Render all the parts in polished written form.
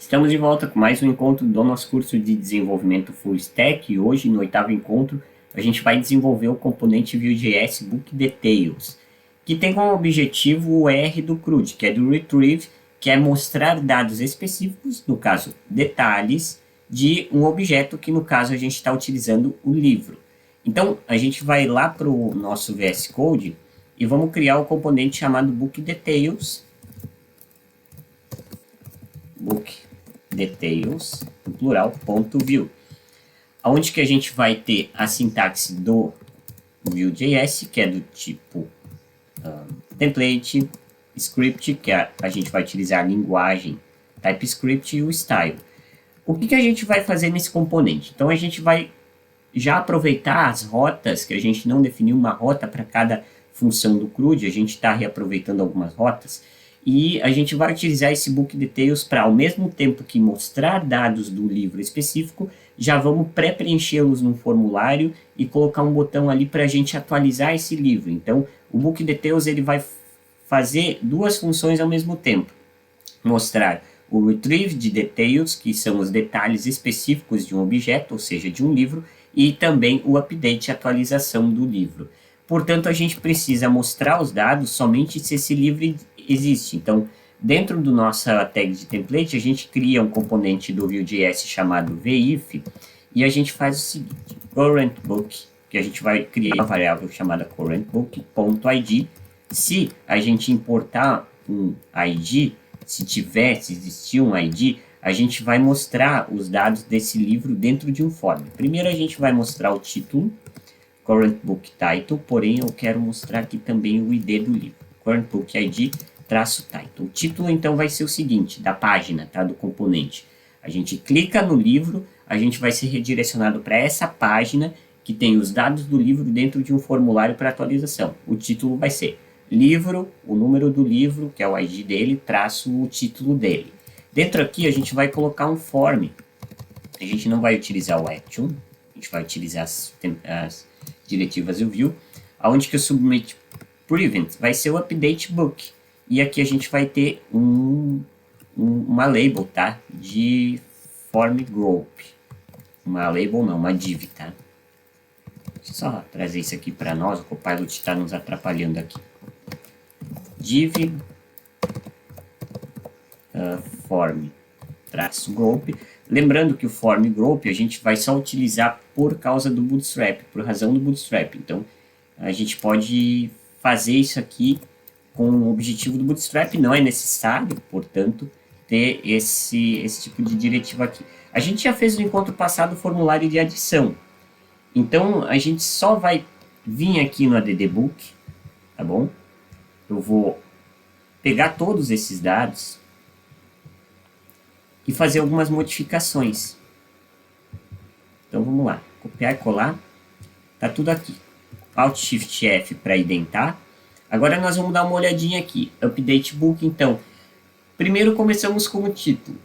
Estamos de volta com mais um encontro do nosso curso de desenvolvimento Full Stack e hoje, no oitavo encontro, a gente vai desenvolver o componente Vue.js Book Details, que tem como objetivo o R do CRUD, que é do Retrieve, que é mostrar dados específicos, no caso, detalhes, de um objeto que, no caso, a gente está utilizando o livro. Então, a gente vai lá para o nosso VS Code e vamos criar o componente chamado Book Details, no plural, .view. Onde que a gente vai ter a sintaxe do Vue.js, que é do tipo template, script, que a gente vai utilizar a linguagem TypeScript e o style. O que a gente vai fazer nesse componente? Então a gente vai já aproveitar as rotas, que a gente não definiu uma rota para cada função do CRUD, a gente está reaproveitando algumas rotas, e a gente vai utilizar esse Book Details para, ao mesmo tempo que mostrar dados do livro específico, já vamos pré-preenchê-los num formulário e colocar um botão ali para a gente atualizar esse livro. Então, o Book Details ele vai fazer duas funções ao mesmo tempo. Mostrar o Retrieve de Details, que são os detalhes específicos de um objeto, ou seja, de um livro, e também o Update, atualização do livro. Portanto, a gente precisa mostrar os dados somente se esse livro existe. Então, dentro do nossa tag de template, a gente cria um componente do Vue.js chamado VIF, e a gente faz o seguinte, currentBook, que a gente vai criar uma variável chamada currentBook.id. Se a gente importar um ID, se existir um ID, a gente vai mostrar os dados desse livro dentro de um form. Primeiro a gente vai mostrar o título, Current Book Title, porém eu quero mostrar aqui também o ID do livro, Current Book ID -title. O título então vai ser o seguinte, da página, tá, do componente. A gente clica no livro, a gente vai ser redirecionado para essa página que tem os dados do livro dentro de um formulário para atualização. O título vai ser livro, o número do livro, que é o ID dele, traço o título dele. Dentro aqui a gente vai colocar um form. A gente não vai utilizar o action, a gente vai utilizar as diretivas do Vue, onde que o submit prevent vai ser o update book. E aqui a gente vai ter uma label, tá? De form group. Uma label não, uma div, tá? Deixa eu só trazer isso aqui para nós, o Copilot está nos atrapalhando aqui. Div form traço group. Lembrando que o form group a gente vai só utilizar por causa do Bootstrap, por razão do Bootstrap. Então, a gente pode fazer isso aqui com o objetivo do Bootstrap, não é necessário, portanto, ter esse tipo de diretiva aqui. A gente já fez no encontro passado o formulário de adição. Então, a gente só vai vir aqui no addbook, tá bom? Eu vou pegar todos esses dados e fazer algumas modificações. Então vamos lá, copiar e colar, tá tudo aqui. Alt Shift F para identar. Agora nós vamos dar uma olhadinha aqui, Update Book. Então, primeiro começamos com o título.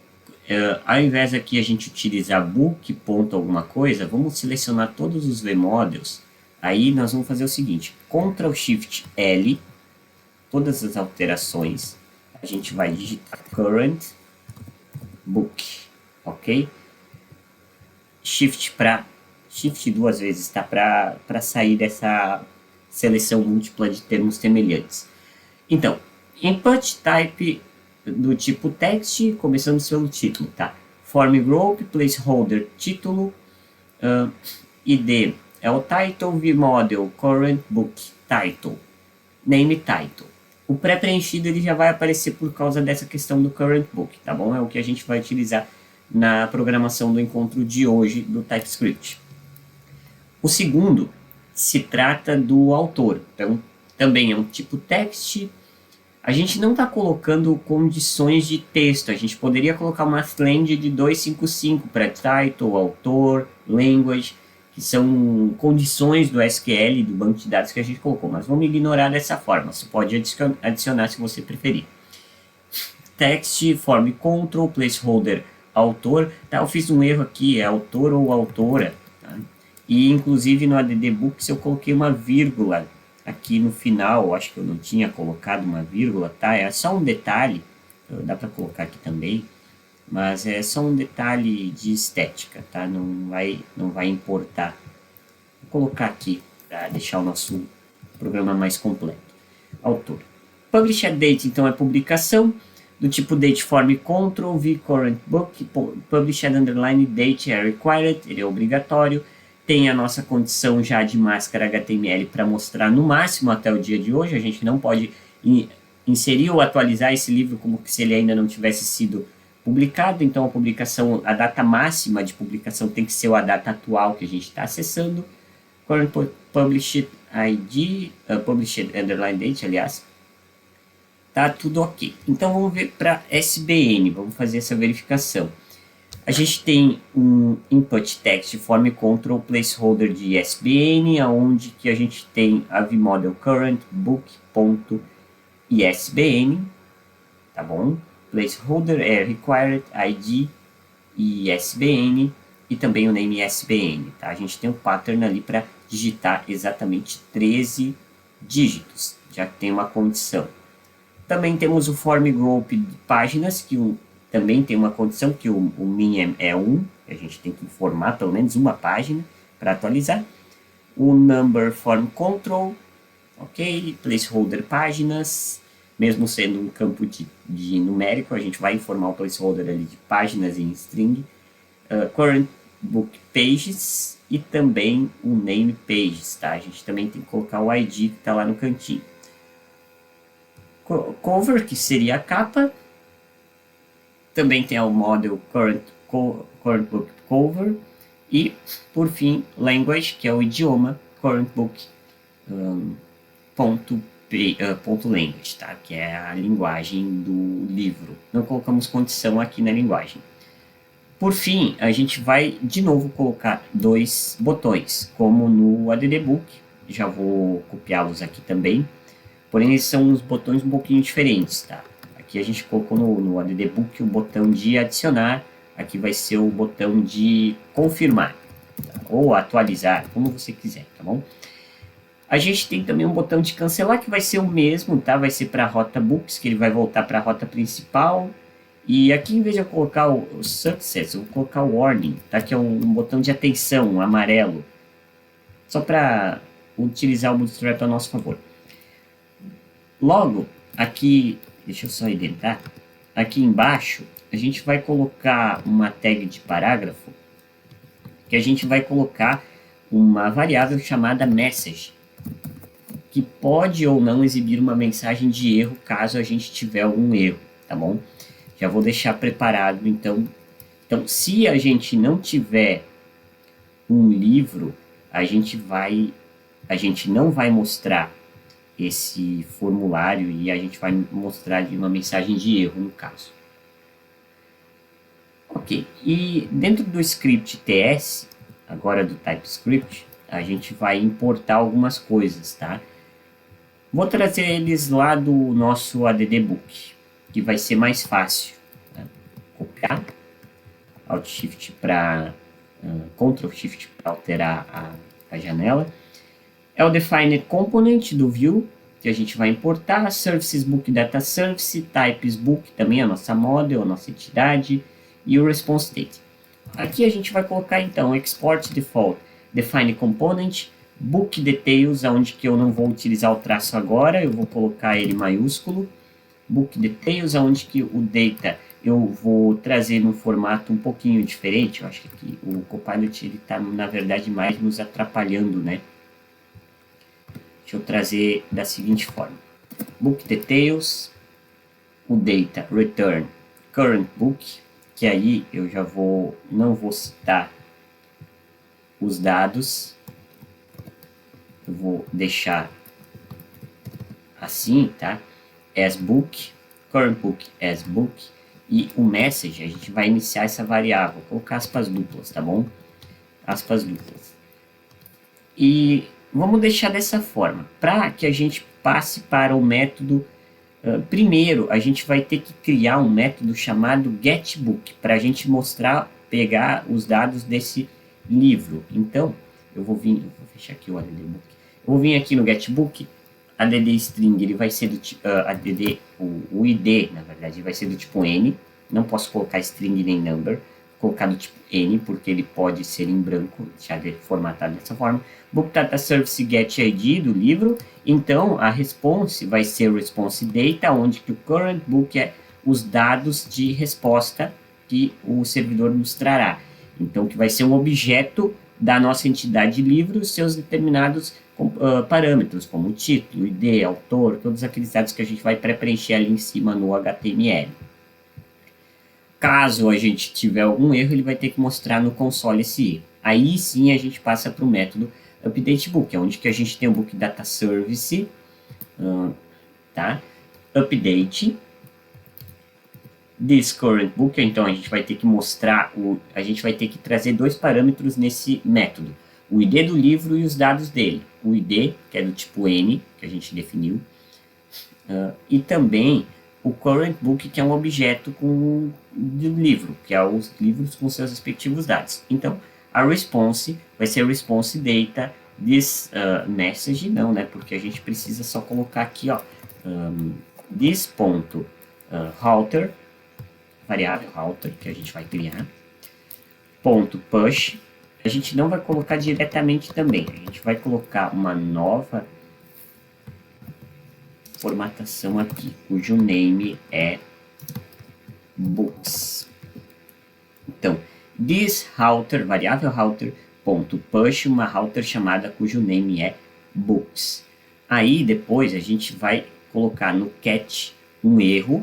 Ao invés aqui a gente utilizar book ponto alguma coisa, vamos selecionar todos os vModels. Aí nós vamos fazer o seguinte, Ctrl Shift L, todas as alterações, a gente vai digitar current book, ok? Shift duas vezes, tá? Para sair dessa seleção múltipla de termos semelhantes. Então, input type do tipo text, começamos pelo título, tá? Form group, placeholder, título, ID é o title, vModel, current book, title, name title. O pré-preenchido ele já vai aparecer por causa dessa questão do current book, tá bom? É o que a gente vai utilizar na programação do encontro de hoje do TypeScript. O segundo se trata do autor, então também é um tipo text. A gente não está colocando condições de texto, a gente poderia colocar uma slang de 255 para title, autor, language, que são condições do SQL, do banco de dados que a gente colocou, mas vamos ignorar dessa forma, você pode adicionar se você preferir. Text, form control, placeholder, autor, tá? Eu fiz um erro aqui, é autor ou autora, tá? E inclusive no addbooks eu coloquei uma vírgula aqui no final, acho que eu não tinha colocado uma vírgula, tá? É só um detalhe, dá para colocar aqui também, mas é só um detalhe de estética, tá? Não vai importar. Vou colocar aqui para deixar o nosso programa mais completo. Autor. Publish date, então, é publicação. Do tipo date form control, v current book, published underline date é required, ele é obrigatório. Tem a nossa condição já de máscara HTML para mostrar no máximo até o dia de hoje. A gente não pode inserir ou atualizar esse livro como se ele ainda não tivesse sido publicado. Então a publicação, a data máxima de publicação tem que ser a data atual que a gente está acessando. Current published ID, published underline date, aliás. Tá tudo ok. Então vamos ver para SBN, vamos fazer essa verificação. A gente tem um input text form control placeholder de SBN, aonde que a gente tem a vmodel current book.isbn, tá bom? Placeholder é required id e SBN e também o name SBN, tá? A gente tem um pattern ali para digitar exatamente 13 dígitos, já que tem uma condição. Também temos o form group de páginas, que também tem uma condição, que o min é 1, a gente tem que informar pelo menos uma página para atualizar. O number form control, ok, placeholder páginas, mesmo sendo um campo de numérico, a gente vai informar o placeholder ali de páginas em string. Current book pages e também o name pages, tá? A gente também tem que colocar o ID que está lá no cantinho. Cover, que seria a capa. Também tem o model current book cover. E, por fim, language, que é o idioma, current book ponto language, tá? Que é a linguagem do livro. Não colocamos condição aqui na linguagem. Por fim, a gente vai de novo colocar dois botões, como no ADD Book. Já vou copiá-los aqui também. Porém, esses são uns botões um pouquinho diferentes, tá? Aqui a gente colocou no ADD Book o botão de adicionar. Aqui vai ser o botão de confirmar, tá? Ou atualizar, como você quiser, tá bom? A gente tem também um botão de cancelar, que vai ser o mesmo, tá? Vai ser para a rota Books, que ele vai voltar para a rota principal. E aqui, em vez de eu colocar o Success, eu vou colocar o Warning, tá? Que é um botão de atenção, um amarelo. Só para utilizar o Bootstrap a nosso favor. Logo, aqui, deixa eu só indentar, aqui embaixo, a gente vai colocar uma tag de parágrafo, que a gente vai colocar uma variável chamada message, que pode ou não exibir uma mensagem de erro, caso a gente tiver algum erro, tá bom? Já vou deixar preparado, então, se a gente não tiver um livro, a gente não vai mostrar esse formulário e a gente vai mostrar ali uma mensagem de erro no caso. Ok, e dentro do script TS, agora do TypeScript, a gente vai importar algumas coisas, tá? Vou trazer eles lá do nosso ADD Book, que vai ser mais fácil, tá? Copiar, Alt Shift para Ctrl Shift para alterar a janela. É o Define Component do View, que a gente vai importar, Services Book Data Service, Types Book, também a nossa model, a nossa entidade, e o Response State. Aqui a gente vai colocar então Export Default, Define Component, Book Details, onde que eu não vou utilizar o traço agora, eu vou colocar ele maiúsculo, Book Details, onde que o Data eu vou trazer num formato um pouquinho diferente. Eu acho que aqui o Copilot ele está, na verdade, mais nos atrapalhando, né? Deixa eu trazer da seguinte forma. Book Details, o Data Return Current Book, que aí eu já não vou citar os dados, eu vou deixar assim, tá? As Book, Current Book as Book, e o Message, a gente vai iniciar essa variável, vou colocar aspas duplas, tá bom? Aspas duplas. E vamos deixar dessa forma, para que a gente passe para o método. Primeiro, a gente vai ter que criar um método chamado getBook, para a gente pegar os dados desse livro. Então, eu vou fechar aqui o ADD Book. Eu vou vir aqui no getBook, ADD string, ele vai ser do tipo, o ID, na verdade, vai ser do tipo N, não posso colocar string nem number, colocar do tipo N, porque ele pode ser em branco, já formatado dessa forma. Book Data Service Get ID do livro, então a response vai ser response data, onde que o current book é os dados de resposta que o servidor nos trará. Então, que vai ser um objeto da nossa entidade livro, seus determinados parâmetros, como o título, ID, autor, todos aqueles dados que a gente vai pré-preencher ali em cima no HTML. Caso a gente tiver algum erro, ele vai ter que mostrar no console esse erro. Aí sim a gente passa para o método updateBook, onde que a gente tem o book data service, tá? Update this current book, então a gente vai ter que mostrar, a gente vai ter que trazer dois parâmetros nesse método, o ID do livro e os dados dele. O ID, que é do tipo N, que a gente definiu, e também o current book, que é um objeto do livro, que é os livros com seus respectivos dados. Então, a response vai ser response data this message, não, né? Porque a gente precisa só colocar aqui, ó, this ponto router, variável router que a gente vai criar, ponto push. A gente não vai colocar diretamente também, a gente vai colocar uma nova formatação aqui, cujo name é books. Então, this router, variável router, ponto push, uma router chamada cujo name é books. Aí depois a gente vai colocar no catch um erro,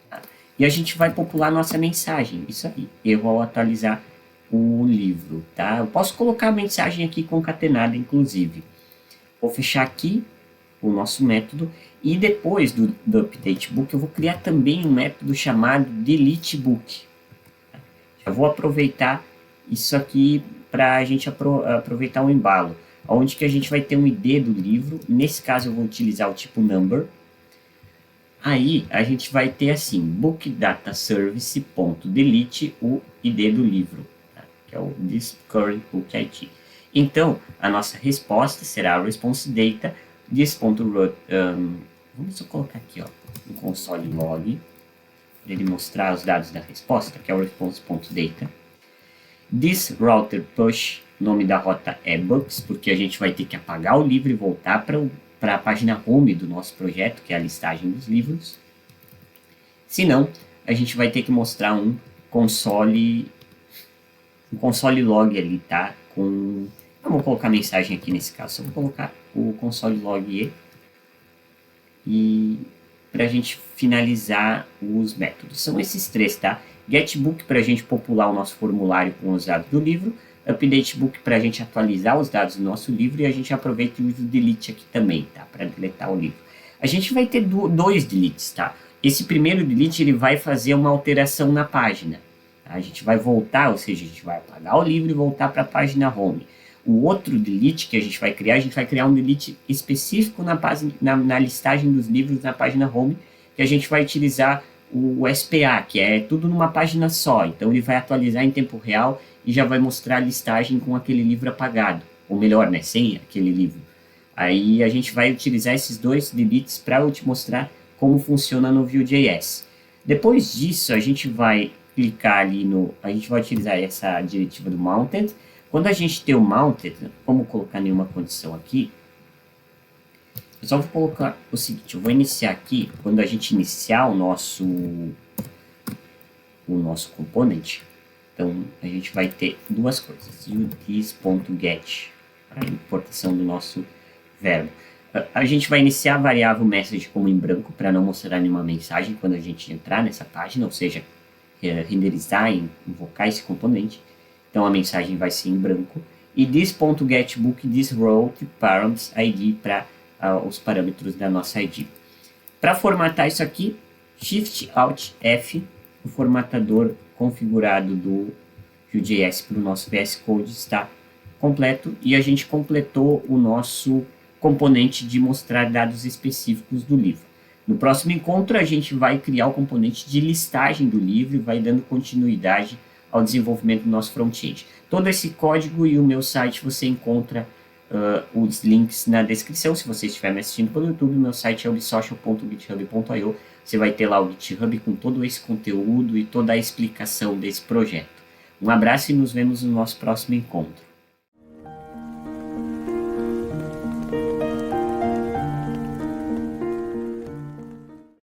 tá? E a gente vai popular nossa mensagem, isso aí, erro ao atualizar o livro, tá? Eu posso colocar a mensagem aqui concatenada, inclusive. Vou fechar aqui o nosso método, e depois do update book eu vou criar também um método chamado delete book. Já vou aproveitar isso aqui para a gente aproveitar um embalo, onde que a gente vai ter um ID do livro. Nesse caso eu vou utilizar o tipo number. Aí a gente vai ter assim, book data service ponto delete o ID do livro, tá? Que é o this current book ID. Então a nossa resposta será a response data this.root, vamos só colocar aqui, ó, no console log, para ele mostrar os dados da resposta, que é o response.data. This router push, nome da rota é books, porque a gente vai ter que apagar o livro e voltar para a página home do nosso projeto, que é a listagem dos livros. Se não, a gente vai ter que mostrar um console log ali, tá? Eu vou colocar mensagem aqui nesse caso, só vou colocar o console log e para a gente finalizar os métodos. São esses três, tá? GetBook para a gente popular o nosso formulário com os dados do livro, UpdateBook para a gente atualizar os dados do nosso livro, e a gente aproveita e usa o delete aqui também, tá? Para deletar o livro. A gente vai ter dois deletes, tá? Esse primeiro delete ele vai fazer uma alteração na página. Tá? A gente vai voltar, ou seja, a gente vai apagar o livro e voltar para a página home. O outro delete que a gente vai criar um delete específico na listagem dos livros na página home, que a gente vai utilizar o SPA, que é tudo numa página só. Então ele vai atualizar em tempo real e já vai mostrar a listagem com aquele livro apagado, ou melhor, né, sem aquele livro. Aí a gente vai utilizar esses dois deletes para eu te mostrar como funciona no Vue.js. Depois disso, a gente vai clicar ali a gente vai utilizar essa diretiva do mounted. Quando a gente tem o mounted, vamos colocar nenhuma condição aqui, eu só vou colocar o seguinte, eu vou iniciar aqui, quando a gente iniciar o nosso component, então a gente vai ter duas coisas, this.get, a importação do nosso verbo. A gente vai iniciar a variável message como em branco, para não mostrar nenhuma mensagem quando a gente entrar nessa página, ou seja, renderizar e invocar esse componente. Então a mensagem vai ser em branco. E this.getBook, thisRoute, params, ID para os parâmetros da nossa ID. Para formatar isso aqui, Shift Alt F, o formatador configurado do Vue.js para o nosso VS Code está completo, e a gente completou o nosso componente de mostrar dados específicos do livro. No próximo encontro a gente vai criar o componente de listagem do livro e vai dando continuidade ao desenvolvimento do nosso front-end. Todo esse código e o meu site você encontra os links na descrição. Se você estiver me assistindo pelo YouTube, meu site é ubsocial.github.io. Você vai ter lá o GitHub com todo esse conteúdo e toda a explicação desse projeto. Um abraço e nos vemos no nosso próximo encontro.